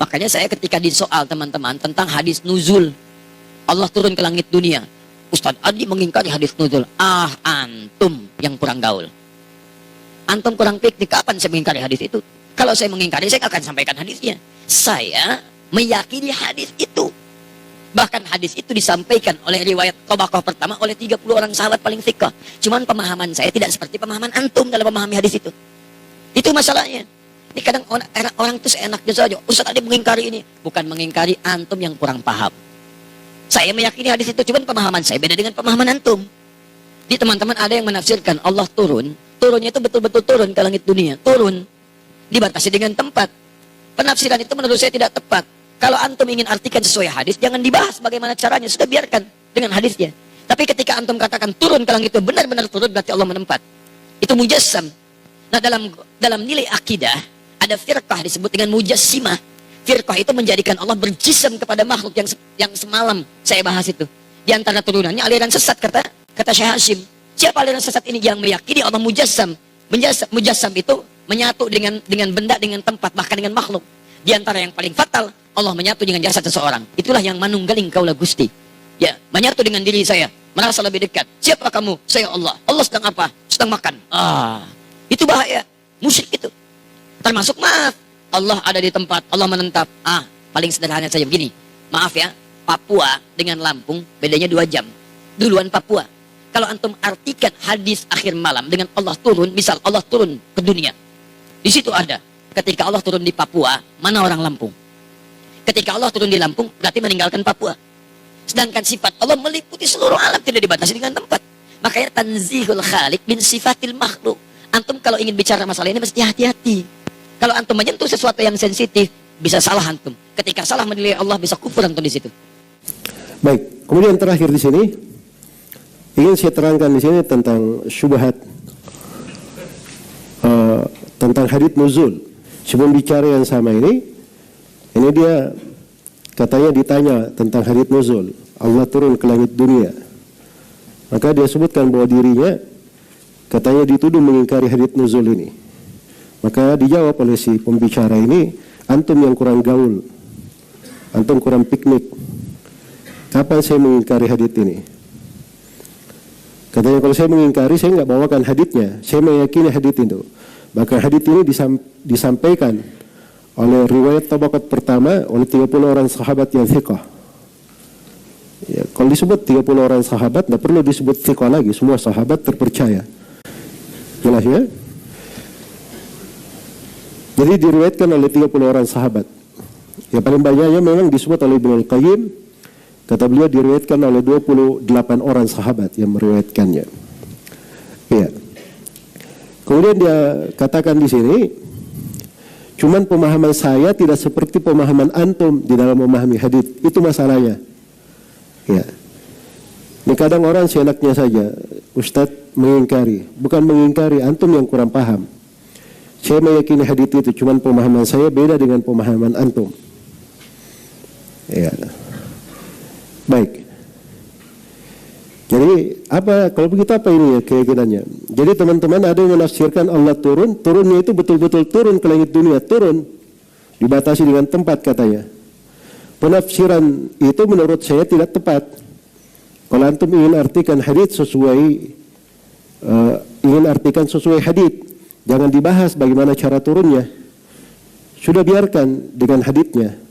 Makanya saya ketika disoal teman-teman tentang hadis nuzul, Allah turun ke langit dunia, Ustaz Adi mengingkari hadis nuzul. Ah, antum yang kurang gaul. Antum kurang piknik. Kapan saya mengingkari hadis itu? Kalau saya mengingkari, saya akan sampaikan hadisnya. Saya meyakini hadis itu. Bahkan hadis itu disampaikan oleh riwayat Tabaqah pertama oleh 30 orang sahabat paling thiqah. Cuman pemahaman saya tidak seperti pemahaman antum dalam memahami hadis itu. Itu masalahnya. Ini kadang orang itu seenaknya saja. Ustaz Adi mengingkari ini. Bukan mengingkari, antum yang kurang paham. Saya meyakini hadis itu, cuman pemahaman saya beda dengan pemahaman antum. Di teman-teman ada yang menafsirkan Allah turun. Turunnya itu betul-betul turun ke langit dunia. Turun. Dibatasi dengan tempat. Penafsiran itu menurut saya tidak tepat. Kalau antum ingin artikan sesuai hadis, jangan dibahas bagaimana caranya. Sudah biarkan dengan hadisnya. Tapi ketika antum katakan turun ke langit itu benar-benar turun, berarti Allah menempat. Itu mujassam. Nah, dalam nilai akidah ada firqah disebut dengan mujassimah. Firqah itu menjadikan Allah berjisam kepada makhluk yang semalam saya bahas itu. Di antara turunannya aliran sesat, kata Syekh Hashim. Siapa aliran sesat ini? Yang meyakini Allah mujassam. Mujassam itu menyatu dengan benda, dengan tempat, bahkan dengan makhluk. Di antara yang paling fatal, Allah menyatu dengan jasad seseorang. Itulah yang manunggaling kaulah Gusti. Ya, menyatu dengan diri saya, merasa lebih dekat. Siapa kamu? Saya Allah. Allah sedang apa? Sedang makan. Itu bahaya. Musyrik itu. Termasuk maaf, Allah ada di tempat, Allah menetap. Paling sederhana saja begini. Maaf ya, Papua dengan Lampung bedanya 2 jam. Duluan Papua. Kalau antum artikan hadis akhir malam dengan Allah turun, misal Allah turun ke dunia. Di situ ada. Ketika Allah turun di Papua, mana orang Lampung? Ketika Allah turun di Lampung, berarti meninggalkan Papua. Sedangkan sifat Allah meliputi seluruh alam, tidak dibatasi dengan tempat. Makanya tanzihul khaliq bin sifatil makhluk. Antum kalau ingin bicara masalah ini mesti hati-hati. Kalau antum menyentuh sesuatu yang sensitif, bisa salah antum. Ketika salah menilai Allah, bisa kufur antum di situ. Baik, kemudian terakhir di sini ingin saya terangkan di sini tentang syubhat tentang hadits nuzul. Sebelum bicara yang sama ini dia katanya ditanya tentang hadits nuzul. Allah turun ke langit dunia. Maka dia sebutkan bahwa dirinya katanya dituduh mengingkari hadits nuzul ini. Maka dijawab oleh si pembicara ini, antum yang kurang gaul, antum kurang piknik. Kapan saya mengingkari hadits ini? Katanya kalau saya mengingkari, saya nggak bawakan haditsnya, saya meyakini hadits itu. Bahkan hadits ini disampaikan oleh riwayat Tabaqat pertama oleh 30 orang sahabat yang thiqah. Ya, kalau disebut 30 orang sahabat, tidak perlu disebut thiqah lagi, semua sahabat terpercaya. Jelas ya? Jadi diriwayatkan oleh 30 orang sahabat. Yang paling banyaknya memang disebut oleh Ibnu Al-Qayyim. Kata beliau diriwayatkan oleh 28 orang sahabat yang meriwayatkannya. Ya. Kemudian dia katakan di sini, cuman pemahaman saya tidak seperti pemahaman antum di dalam memahami hadits. Itu masalahnya. Ya. Ini kadang orang seenaknya saja, Ustadz mengingkari. Bukan mengingkari, antum yang kurang paham. Saya meyakini hadits itu, cuman pemahaman saya beda dengan pemahaman antum. Ya. Baik. Jadi kalau begitu apa ini ya keyakinannya? Jadi teman-teman ada yang menafsirkan Allah turunnya itu betul-betul turun ke langit dunia, turun. Dibatasi dengan tempat katanya. Penafsiran itu menurut saya tidak tepat. Kalau antum ingin artikan hadits sesuai hadits, jangan dibahas bagaimana cara turunnya. Sudah biarkan dengan haditsnya.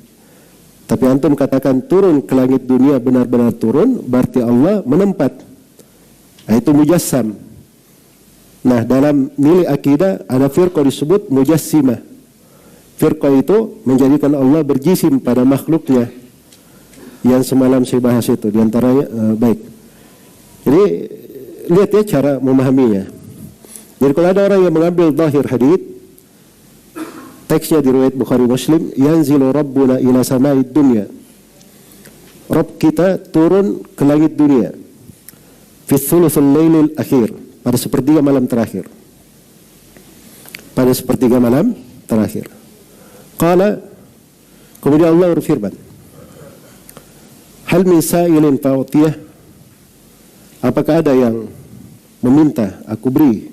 Tapi antum katakan turun ke langit dunia benar-benar turun, berarti Allah menempat. Nah, itu mujassam. Nah, dalam nilai akidah ada firqah disebut mujassimah. Firqah itu menjadikan Allah berjisim pada makhluknya. Yang semalam saya bahas itu diantaranya baik. Jadi lihat ya cara memahaminya. Jadi kalau ada orang yang mengambil zahir hadits, teksnya di riwayat Bukhari Muslim, yanzilu rabbuna ila sama'id dunya. Rabb kita turun ke langit dunia. Fi thuluthul lailil akhir, pada sepertiga malam terakhir. Pada sepertiga malam terakhir. Qala, kemudian Allah berfirman, hal min sa'ilin fa'utiyah, apakah ada yang meminta aku beri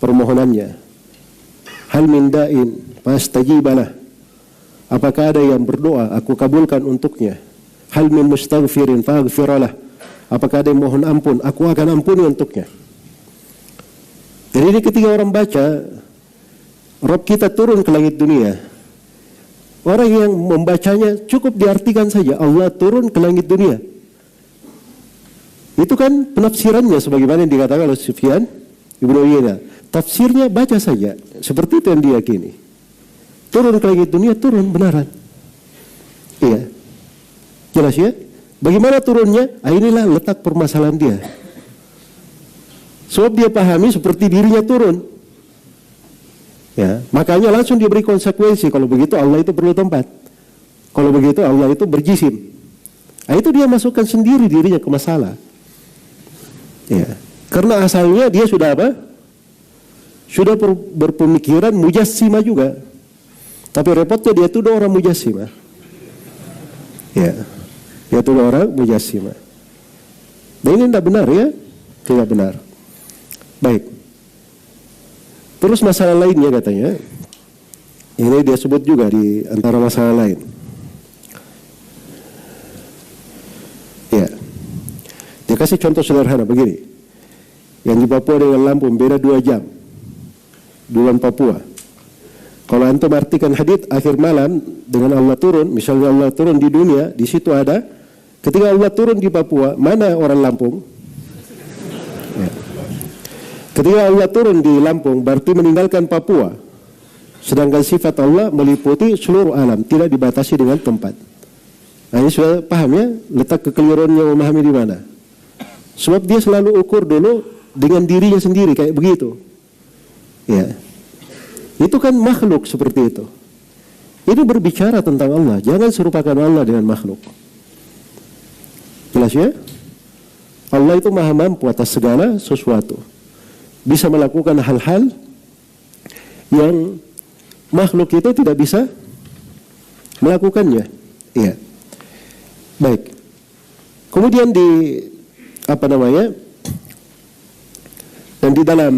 permohonannya? Hal min da'in fastajibalah, Apakah ada yang berdoa, aku kabulkan untuknya. Hal min mustaghfirin faghfiralah. Apakah ada yang mohon ampun, aku akan ampuni untuknya. Jadi ini ketika orang baca, Rabb kita turun ke langit dunia. Orang yang membacanya cukup diartikan saja, Allah turun ke langit dunia. Itu kan penafsirannya sebagaimana yang dikatakan oleh Sufyan Ibnu Uyainah. Tafsirnya baca saja, seperti itu yang diyakini. Turun ke langit dunia, turun benaran. Iya. Jelas ya? Bagaimana turunnya? Inilah letak permasalahan dia. Sebab dia pahami seperti dirinya turun. Ya, makanya langsung dia beri konsekuensi. Kalau begitu Allah itu perlu tempat. Kalau begitu Allah itu berjisim. Nah, itu dia masukkan sendiri dirinya ke masalah. Ya. Karena asalnya dia sudah apa? Sudah berpemikiran mujassimah juga. Tapi repotnya dia tuduh orang mujassimah. Ya. Dia tuduh orang mujassimah. Dan ini tidak benar ya? Tidak benar. Baik. Terus masalah lainnya katanya. Ini dia sebut juga di antara masalah lain. Ya. Dia kasih contoh sederhana begini. Yang di Papua dengan Lampung beda 2 jam. Bulan Papua. Kalau antum artikan hadits akhir malam dengan Allah turun, misalnya Allah turun di dunia, di situ ada. Ketika Allah turun di Papua, mana orang Lampung? Ya. Ketika Allah turun di Lampung, berarti meninggalkan Papua. Sedangkan sifat Allah meliputi seluruh alam, tidak dibatasi dengan tempat. Nah, ini sudah paham ya, letak kekeliruannya memahami di mana. Sebab dia selalu ukur dulu dengan dirinya sendiri kayak begitu. Ya. Itu kan makhluk seperti itu. Ini berbicara tentang Allah. Jangan serupakan Allah dengan makhluk. Jelas ya? Allah itu maha mampu atas segala sesuatu. Bisa melakukan hal-hal yang makhluk itu tidak bisa melakukannya. Iya. Baik. Kemudian dan di dalam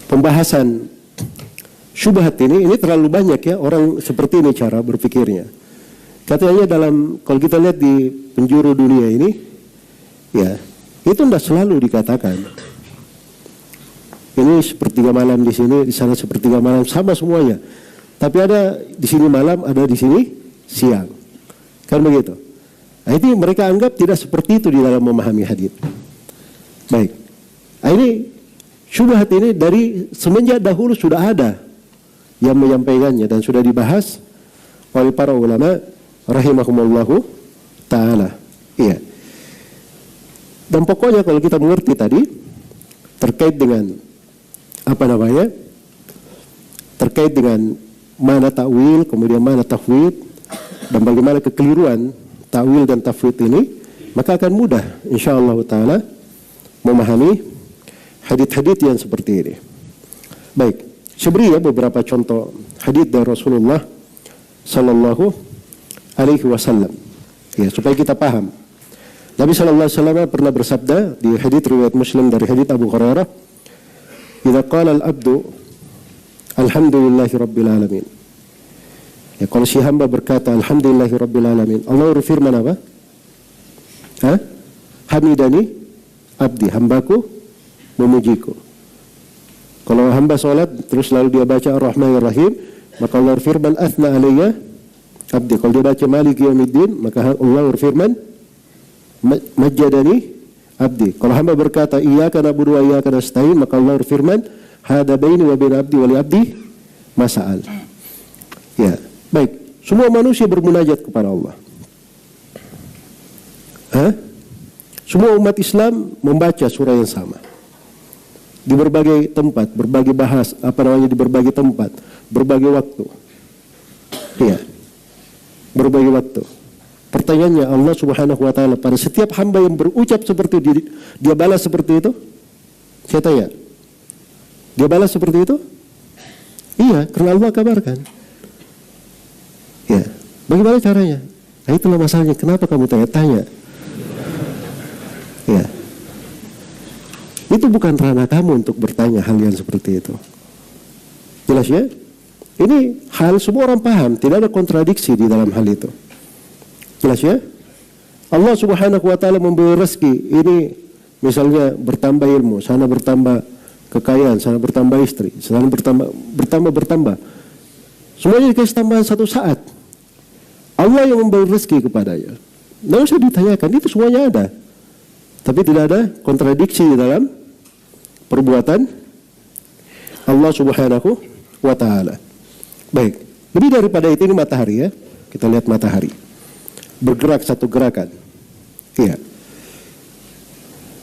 pembahasan syubhat ini terlalu banyak ya, orang seperti ini cara berpikirnya. Katanya kalau kita lihat di penjuru dunia ini, ya itu tidak selalu dikatakan. Ini sepertiga malam di sini, di sana sepertiga malam, sama semuanya. Tapi ada di sini malam, ada di sini siang. Kan begitu. Nah, ini mereka anggap tidak seperti itu di dalam memahami hadits. Baik. Nah, ini syubhat ini dari semenjak dahulu sudah ada yang menyampaikannya dan sudah dibahas oleh para ulama rahimahumullahu ta'ala. Iya. Dan pokoknya kalau kita mengerti tadi terkait dengan terkait dengan mana ta'wil, kemudian mana tafwid, dan bagaimana kekeliruan ta'wil dan tafwid ini, maka akan mudah insyaallah ta'ala memahami hadits-hadits yang seperti ini. Baik, saya beri ya beberapa contoh hadits dari Rasulullah sallallahu alaihi wasallam ya, supaya kita paham. Nabi sallallahu alaihi wasallam pernah bersabda di hadits riwayat Muslim dari hadits Abu Hurairah, "Idza qala al-'abdu alhamdulillahi rabbil alamin." Ya, kalau si hamba berkata alhamdulillahi rabbil alamin, Allah berfirman apa? Hamidani abdi, hambaku memujiku. Kalau hamba sholat terus lalu dia baca ar-Rahmanir Rahim, maka Allah berfirman athna alayya abdi. Kalau dia baca Maliki Yaumiddin, maka Allah berfirman majjadani abdi. Kalau hamba berkata iyyaka na'budu wa iyyaka nasta'in, maka Allah berfirman hada baini wa baina abdi wa li abdi mas'al. Ya, baik. Semua manusia bermunajat kepada Allah. Semua umat Islam membaca surah yang sama. Di berbagai tempat, berbagai di berbagai tempat, berbagai waktu. Iya. Berbagai waktu. Pertanyaannya, Allah Subhanahu wa taala pada setiap hamba yang berucap seperti itu, dia balas seperti itu? Saya tanya. Dia balas seperti itu? Iya, karena Allah kabarkan. Ya. Bagaimana caranya? Nah, itulah masalahnya. Kenapa kamu tanya-tanya? Ya. Itu bukan ranah kamu untuk bertanya hal yang seperti itu. Jelas ya? Ini hal semua orang paham, tidak ada kontradiksi di dalam hal itu. Jelas ya? Allah Subhanahu wa taala memberi rezeki, ini misalnya bertambah ilmu, sana bertambah kekayaan, sana bertambah istri, sana bertambah. Semuanya dikasih tambahan satu saat. Allah yang memberi rezeki kepadanya. Tidak usah ditanyakan, itu semuanya ada. Tapi tidak ada kontradiksi di dalam perbuatan Allah Subhanahu wa taala. Baik, lebih daripada itu, ini matahari ya. Kita lihat matahari. Bergerak satu gerakan. Iya.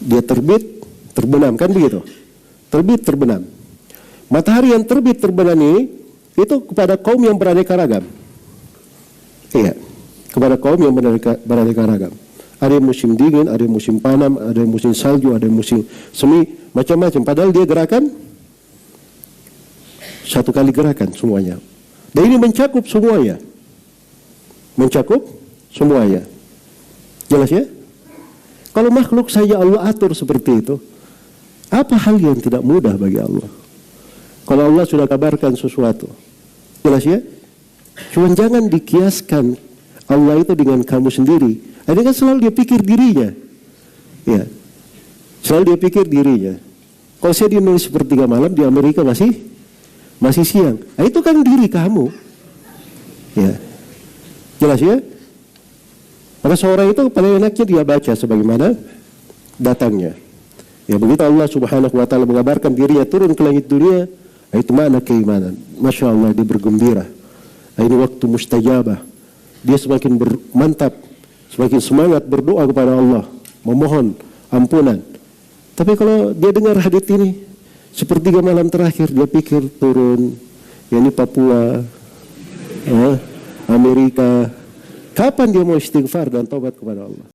Dia terbit, terbenam, kan begitu? Terbit, terbenam. Matahari yang terbit, terbenam ini, itu kepada kaum yang beraneka ragam. Iya. Kepada kaum yang beraneka ragam. Ada yang musim dingin, ada yang musim panas, ada yang musim salju, ada yang musim semi, macam-macam. Padahal dia gerakan, satu kali gerakan semuanya. Dan ini mencakup semuanya. Mencakup semuanya. Jelas ya? Kalau makhluk saja Allah atur seperti itu, apa hal yang tidak mudah bagi Allah? Kalau Allah sudah kabarkan sesuatu, jelas ya? Cuma jangan dikiaskan Allah itu dengan kamu sendiri. Ini kan selalu dia pikir dirinya. Ya. Selalu dia pikir dirinya. Kalau saya nulis sepertiga malam di Amerika masih siang. Nah, itu kan diri kamu. Ya. Jelas ya? Maka seorang itu paling enaknya dia baca sebagaimana datangnya. Ya, begitu Allah Subhanahu wa taala mengabarkan dirinya turun ke langit dunia, itu mana keimanan. Masya Allah, dia bergembira. Ini waktu mustajabah. Dia semakin mantap, semakin semangat berdoa kepada Allah, memohon ampunan. Tapi kalau dia dengar hadits ini, sepertiga malam terakhir dia pikir turun, ya ini Papua, Amerika. Kapan dia mau istighfar dan taubat kepada Allah?